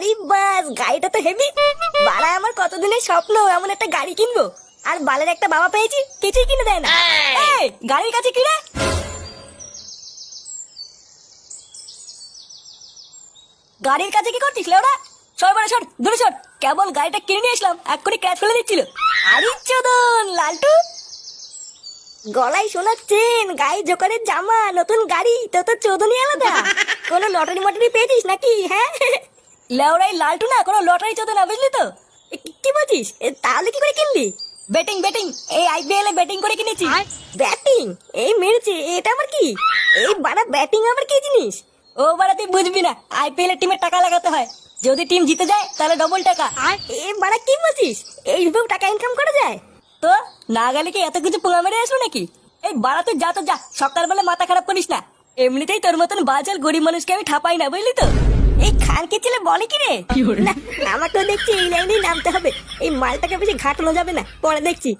আরে বাস, গাড়িটা তো হেভি। বাড়া, আমার কতদিনের স্বপ্ন এমন একটা গাড়ি কিনবো। আর বালের একটা বাবা পেয়েছি, কিছুই কিনে দেয় না। এই, গাড়ির কাছে কি রে? গাড়ির কাছে কি করছিস লেওড়া? সর বাড়া, সর দূরে সর। কেবল গাড়িটা কিনে নিয়ে আসলাম, এক্ষুনি ক্র্যাশ করে দিচ্ছিল। আরে চোদন লালটু, গলায় শোনার চেন, গায়ে জোকারের জামা, নতুন গাড়ি, তো তো চোদনই আলাদা। কোনো লটারি মটারি পেয়েছিস নাকি? হ্যাঁ লেওড়াই লালটু না, কোনো লটারি চোদন না, বুঝলি তো? কি বলছিস? তাহলে কি করে কিনলি? ব্যাটিং ব্যাটিং, এই আইপিএল এ ব্যাটিং করে কিনেছি। ব্যাটিং? এই মেরেছে, এটা আবার কি? এই বাড়া, ব্যাটিং আবার কি জিনিস? ও বাড়া, তুই বুঝবি না, আইপিএল এর টিমে টাকা লাগাতে হয়। যদি টিম জিতে যায় তাহলে ডবল টাকা। এ বাড়া, কি বলছিস? এইভাবে টাকা ইনকাম করা যায়? তো না গেলে কি এত কিছু পোঙা মেরে আসবো নাকি? এই বাড়া, তুই যা তো যা, সকালবেলা মাথা খারাপ করিস না। এমনিতেই তোর মতন বাজার গরিব মানুষকে আমি ঠাপাই না, বুঝলি তো? এই খানকে ছেলে বলে কি রে? না, আমাকেও দেখছি এই লাইনেই নামতে হবে। এই মালটাকে বেশি ঘাটানো যাবে না, পরে দেখছি।